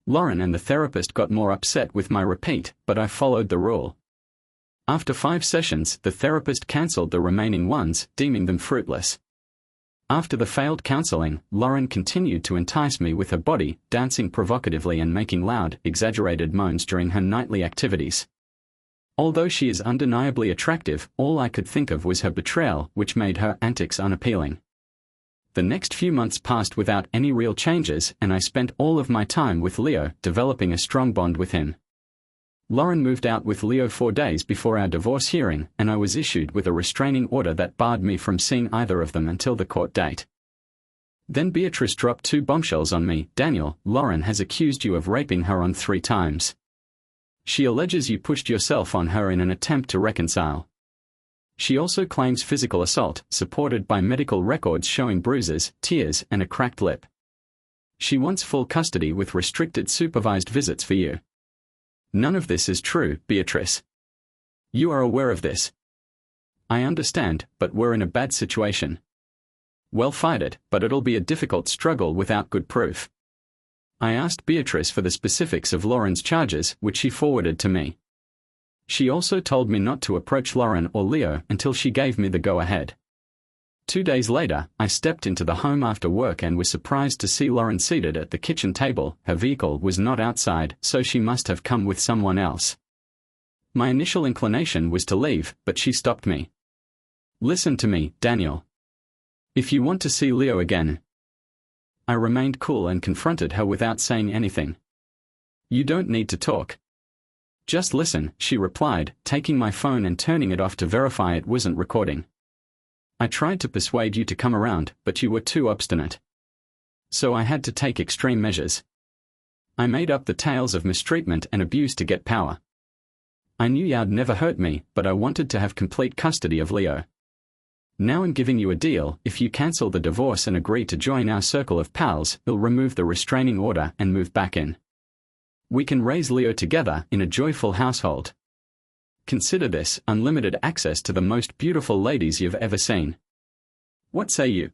Lauren and the therapist got more upset with my repeat, but I followed the rule. After 5 sessions, the therapist cancelled the remaining ones, deeming them fruitless. After the failed counseling, Lauren continued to entice me with her body, dancing provocatively and making loud, exaggerated moans during her nightly activities. Although she is undeniably attractive, all I could think of was her betrayal, which made her antics unappealing. The next few months passed without any real changes, and I spent all of my time with Leo, developing a strong bond with him. Lauren moved out with Leo 4 days before our divorce hearing, and I was issued with a restraining order that barred me from seeing either of them until the court date. Then Beatrice dropped 2 bombshells on me. Daniel, Lauren has accused you of raping her on 3 times. She alleges you pushed yourself on her in an attempt to reconcile. She also claims physical assault, supported by medical records showing bruises, tears, and a cracked lip. She wants full custody with restricted supervised visits for you. None of this is true, Beatrice. You are aware of this. I understand, but we're in a bad situation. We'll fight it, but it'll be a difficult struggle without good proof. I asked Beatrice for the specifics of Lauren's charges, which she forwarded to me. She also told me not to approach Lauren or Leo until she gave me the go-ahead. 2 days later, I stepped into the home after work and was surprised to see Lauren seated at the kitchen table. Her vehicle was not outside, so she must have come with someone else. My initial inclination was to leave, but she stopped me. Listen to me, Daniel. If you want to see Leo again. I remained cool and confronted her without saying anything. You don't need to talk. Just listen, she replied, taking my phone and turning it off to verify it wasn't recording. I tried to persuade you to come around, but you were too obstinate. So I had to take extreme measures. I made up the tales of mistreatment and abuse to get power. I knew you'd never hurt me, but I wanted to have complete custody of Leo. Now I'm giving you a deal: if you cancel the divorce and agree to join our circle of pals, we'll remove the restraining order and move back in. We can raise Leo together in a joyful household. Consider this: unlimited access to the most beautiful ladies you've ever seen. What say you?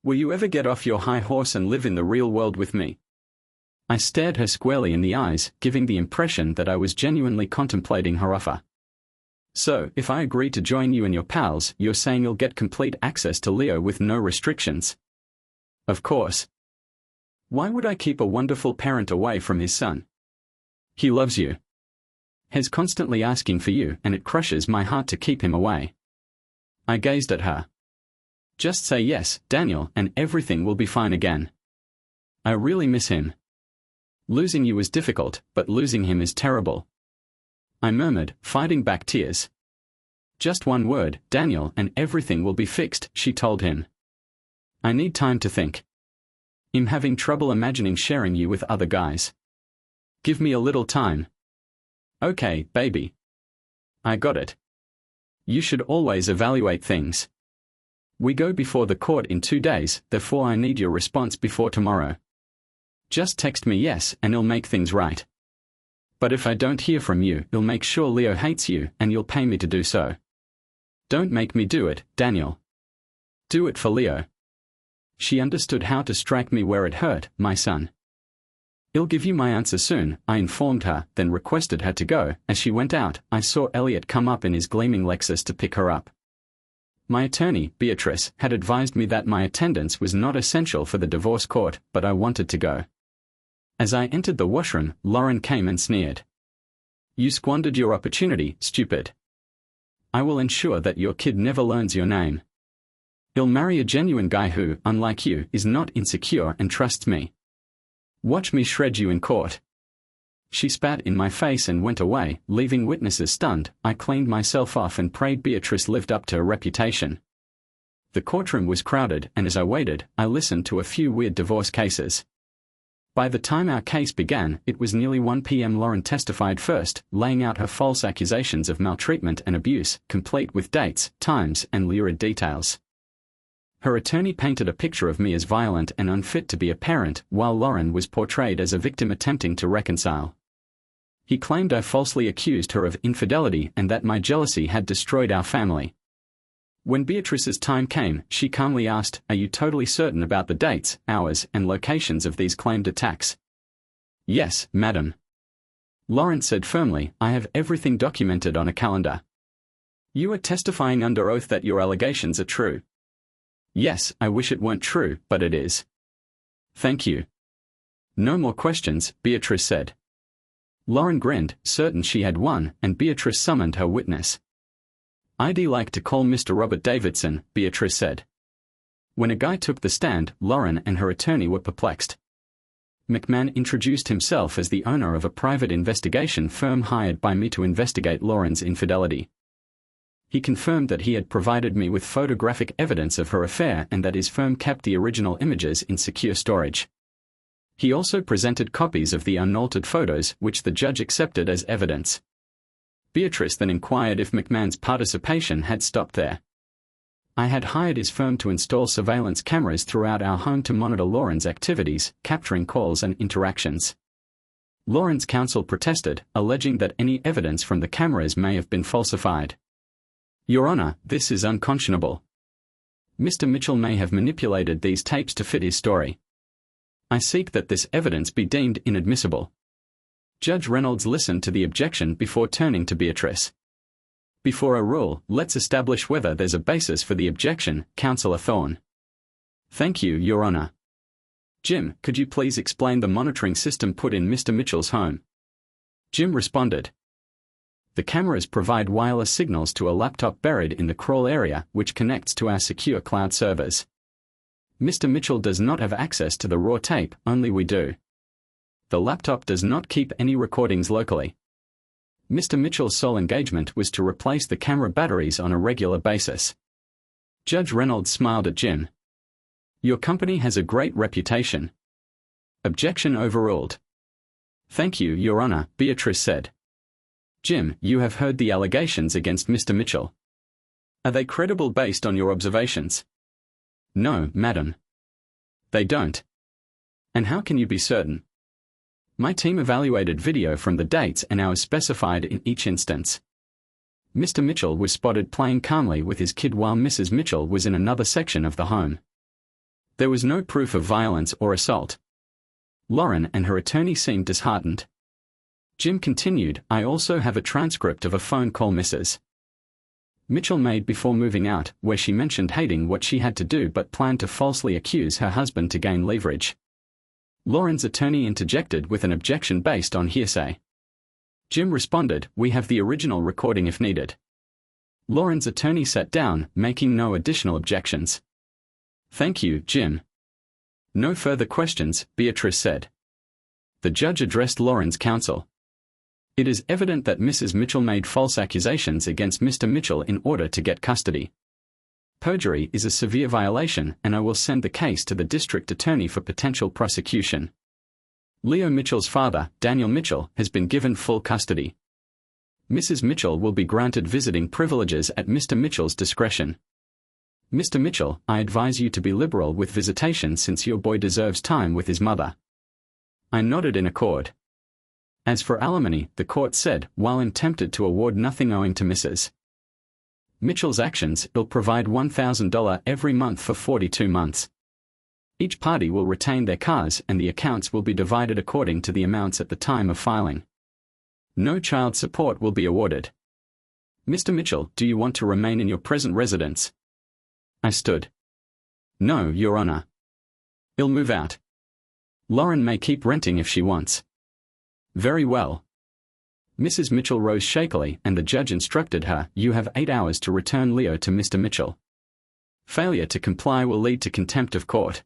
Will you ever get off your high horse and live in the real world with me? I stared her squarely in the eyes, giving the impression that I was genuinely contemplating her offer. So, if I agree to join you and your pals, you're saying you'll get complete access to Leo with no restrictions? Of course. Why would I keep a wonderful parent away from his son? He loves you. He's constantly asking for you, and it crushes my heart to keep him away. I gazed at her. Just say yes, Daniel, and everything will be fine again. I really miss him. Losing you is difficult, but losing him is terrible. I murmured, fighting back tears. Just one word, Daniel, and everything will be fixed, she told him. I need time to think. I'm having trouble imagining sharing you with other guys. Give me a little time. Okay, baby. I got it. You should always evaluate things. We go before the court in 2 days, therefore I need your response before tomorrow. Just text me yes and it'll make things right. But if I don't hear from you, it'll make sure Leo hates you and you'll pay me to do so. Don't make me do it, Daniel. Do it for Leo. She understood how to strike me where it hurt, my son. I'll give you my answer soon, I informed her, then requested her to go. As she went out, I saw Elliot come up in his gleaming Lexus to pick her up. My attorney, Beatrice, had advised me that my attendance was not essential for the divorce court, but I wanted to go. As I entered the washroom, Lauren came and sneered. You squandered your opportunity, stupid. I will ensure that your kid never learns your name. I'll marry a genuine guy who, unlike you, is not insecure and trusts me. Watch me shred you in court. She spat in my face and went away, leaving witnesses stunned. I cleaned myself off and prayed Beatrice lived up to her reputation. The courtroom was crowded, and as I waited, I listened to a few weird divorce cases. By the time our case began, it was nearly 1 p.m. Lauren testified first, laying out her false accusations of maltreatment and abuse, complete with dates, times, and lurid details. Her attorney painted a picture of me as violent and unfit to be a parent, while Lauren was portrayed as a victim attempting to reconcile. He claimed I falsely accused her of infidelity and that my jealousy had destroyed our family. When Beatrice's time came, she calmly asked, "Are you totally certain about the dates, hours, and locations of these claimed attacks?" "Yes, madam." Lauren said firmly, "I have everything documented on a calendar." "You are testifying under oath that your allegations are true?" "Yes, I wish it weren't true, but it is." "Thank you." "No more questions," Beatrice said. Lauren grinned, certain she had won, and Beatrice summoned her witness. "I'd like to call Mr. Robert Davidson," Beatrice said. When a guy took the stand, Lauren and her attorney were perplexed. McMahon introduced himself as the owner of a private investigation firm hired by me to investigate Lauren's infidelity. He confirmed that he had provided me with photographic evidence of her affair and that his firm kept the original images in secure storage. He also presented copies of the unaltered photos, which the judge accepted as evidence. Beatrice then inquired if McMahon's participation had stopped there. I had hired his firm to install surveillance cameras throughout our home to monitor Lauren's activities, capturing calls and interactions. Lauren's counsel protested, alleging that any evidence from the cameras may have been falsified. "Your Honor, this is unconscionable. Mr. Mitchell may have manipulated these tapes to fit his story. I seek that this evidence be deemed inadmissible." Judge Reynolds listened to the objection before turning to Beatrice. "Before I rule, let's establish whether there's a basis for the objection, Counselor Thorne." "Thank you, Your Honor." "Jim, could you please explain the monitoring system put in Mr. Mitchell's home?" Jim responded. "The cameras provide wireless signals to a laptop buried in the crawl area, which connects to our secure cloud servers. Mr. Mitchell does not have access to the raw tape, only we do. The laptop does not keep any recordings locally. Mr. Mitchell's sole engagement was to replace the camera batteries on a regular basis." Judge Reynolds smiled at Jim. "Your company has a great reputation." Objection overruled. "Thank you, Your Honor," Beatrice said. "Jim, you have heard the allegations against Mr. Mitchell. Are they credible based on your observations?" "No, madam." "They don't. And how can you be certain?" "My team evaluated video from the dates and hours specified in each instance. Mr. Mitchell was spotted playing calmly with his kid while Mrs. Mitchell was in another section of the home. There was no proof of violence or assault." Lauren and her attorney seemed disheartened. Jim continued, "I also have a transcript of a phone call Mrs. Mitchell made before moving out, where she mentioned hating what she had to do but planned to falsely accuse her husband to gain leverage." Lauren's attorney interjected with an objection based on hearsay. Jim responded, "We have the original recording if needed." Lauren's attorney sat down, making no additional objections. "Thank you, Jim." "No further questions," Beatrice said. The judge addressed Lauren's counsel. "It is evident that Mrs. Mitchell made false accusations against Mr. Mitchell in order to get custody. Perjury is a severe violation, and I will send the case to the district attorney for potential prosecution. Leo Mitchell's father, Daniel Mitchell, has been given full custody. Mrs. Mitchell will be granted visiting privileges at Mr. Mitchell's discretion. Mr. Mitchell, I advise you to be liberal with visitation since your boy deserves time with his mother. I nodded in accord. As for alimony, the court said, while tempted to award nothing owing to Mrs. Mitchell's actions, it'll provide $1,000 every month for 42 months. Each party will retain their cars and the accounts will be divided according to the amounts at the time of filing. No child support will be awarded. Mr. Mitchell, do you want to remain in your present residence? I stood. No, Your Honor. I'll move out. Lauren may keep renting if she wants. Very well. Mrs. Mitchell rose shakily and the judge instructed her, you have 8 hours to return Leo to Mr. Mitchell. Failure to comply will lead to contempt of court.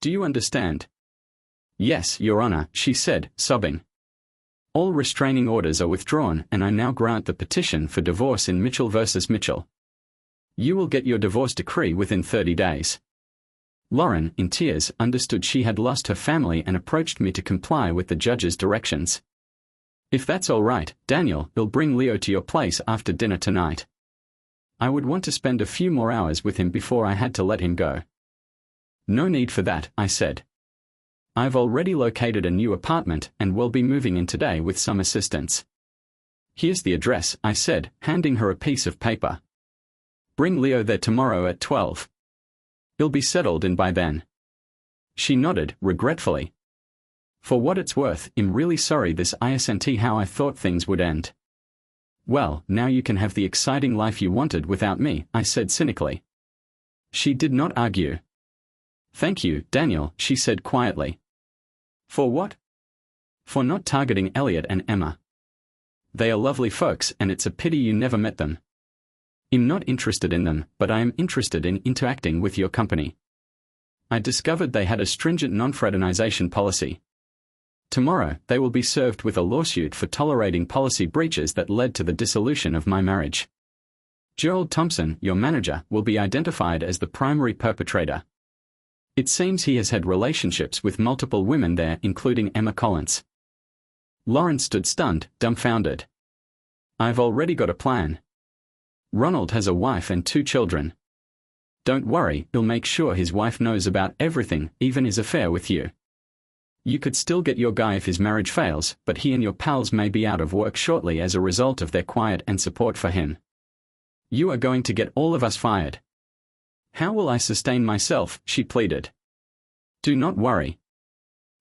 Do you understand? Yes, Your Honor, she said, sobbing. All restraining orders are withdrawn and I now grant the petition for divorce in Mitchell v. Mitchell. You will get your divorce decree within 30 days. Lauren, in tears, understood she had lost her family and approached me to comply with the judge's directions. If that's all right, Daniel, I'll bring Leo to your place after dinner tonight. I would want to spend a few more hours with him before I had to let him go. No need for that, I said. I've already located a new apartment and will be moving in today with some assistance. Here's the address, I said, handing her a piece of paper. Bring Leo there tomorrow at 12. He'll be settled in by then. She nodded, regretfully. For what it's worth, I'm really sorry this isn't how I thought things would end. Well, now you can have the exciting life you wanted without me, I said cynically. She did not argue. Thank you, Daniel, she said quietly. For what? For not targeting Elliot and Emma. They are lovely folks and it's a pity you never met them. I'm not interested in them, but I am interested in interacting with your company. I discovered they had a stringent non-fraternization policy. Tomorrow, they will be served with a lawsuit for tolerating policy breaches that led to the dissolution of my marriage. Gerald Thompson, your manager, will be identified as the primary perpetrator. It seems he has had relationships with multiple women there, including Emma Collins. Lauren stood stunned, dumbfounded. I've already got a plan. Ronald has a wife and 2 children. Don't worry, he'll make sure his wife knows about everything, even his affair with you. You could still get your guy if his marriage fails, but he and your pals may be out of work shortly as a result of their quiet and support for him. You are going to get all of us fired. How will I sustain myself, she pleaded. Do not worry.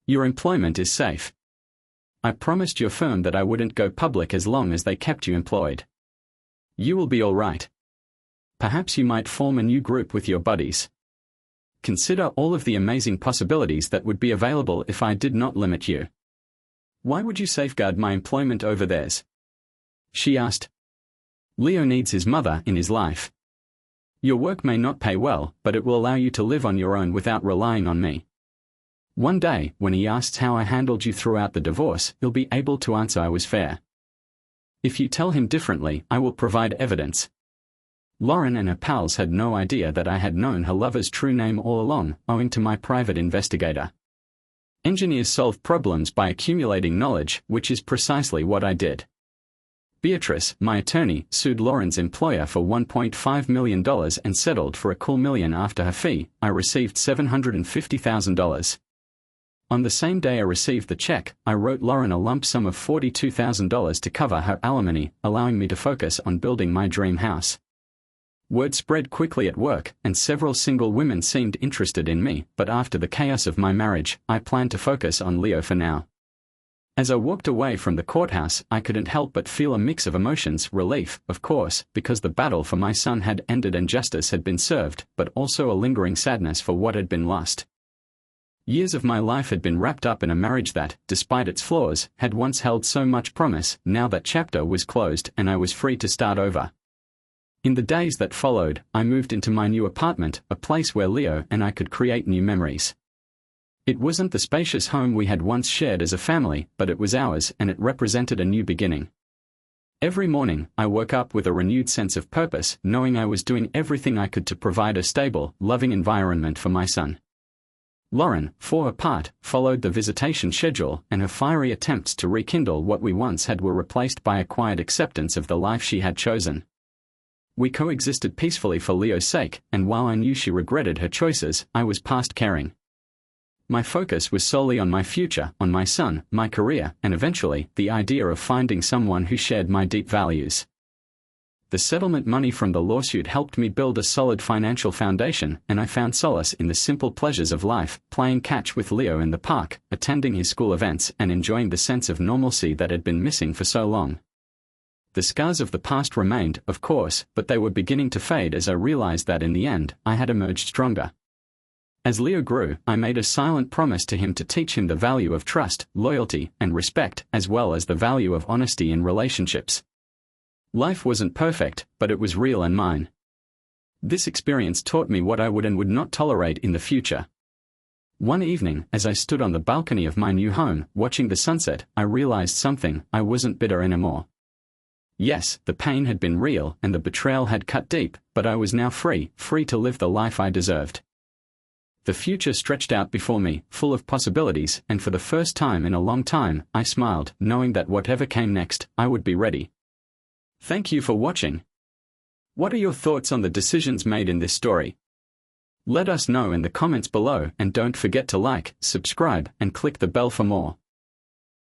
Your employment is safe. I promised your firm that I wouldn't go public as long as they kept you employed. You will be all right. Perhaps you might form a new group with your buddies. Consider all of the amazing possibilities that would be available if I did not limit you. Why would you safeguard my employment over theirs? She asked. Leo needs his mother in his life. Your work may not pay well, but it will allow you to live on your own without relying on me. One day, when he asks how I handled you throughout the divorce, he'll be able to answer I was fair. If you tell him differently, I will provide evidence. Lauren and her pals had no idea that I had known her lover's true name all along, owing to my private investigator. Engineers solve problems by accumulating knowledge, which is precisely what I did. Beatrice, my attorney, sued Lauren's employer for $1.5 million and settled for a cool $1 million after her fee. I received $750,000. On the same day I received the check, I wrote Lauren a lump sum of $42,000 to cover her alimony, allowing me to focus on building my dream house. Word spread quickly at work, and several single women seemed interested in me, but after the chaos of my marriage, I planned to focus on Leo for now. As I walked away from the courthouse, I couldn't help but feel a mix of emotions, relief, of course, because the battle for my son had ended and justice had been served, but also a lingering sadness for what had been lost. Years of my life had been wrapped up in a marriage that, despite its flaws, had once held so much promise. Now that chapter was closed and I was free to start over. In the days that followed, I moved into my new apartment, a place where Leo and I could create new memories. It wasn't the spacious home we had once shared as a family, but it was ours, and it represented a new beginning. Every morning, I woke up with a renewed sense of purpose, knowing I was doing everything I could to provide a stable, loving environment for my son. Lauren, for her part, followed the visitation schedule, and her fiery attempts to rekindle what we once had were replaced by a quiet acceptance of the life she had chosen. We coexisted peacefully for Leo's sake, and while I knew she regretted her choices, I was past caring. My focus was solely on my future, on my son, my career, and eventually, the idea of finding someone who shared my deep values. The settlement money from the lawsuit helped me build a solid financial foundation, and I found solace in the simple pleasures of life, playing catch with Leo in the park, attending his school events, and enjoying the sense of normalcy that had been missing for so long. The scars of the past remained, of course, but they were beginning to fade as I realized that in the end, I had emerged stronger. As Leo grew, I made a silent promise to him to teach him the value of trust, loyalty, and respect, as well as the value of honesty in relationships. Life wasn't perfect, but it was real and mine. This experience taught me what I would and would not tolerate in the future. One evening, as I stood on the balcony of my new home, watching the sunset, I realized something: I wasn't bitter anymore. Yes, the pain had been real and the betrayal had cut deep, but I was now free to live the life I deserved. The future stretched out before me, full of possibilities, and for the first time in a long time, I smiled, knowing that whatever came next, I would be ready. Thank you for watching. What are your thoughts on the decisions made in this story? Let us know in the comments below, and don't forget to like, subscribe, and click the bell for more.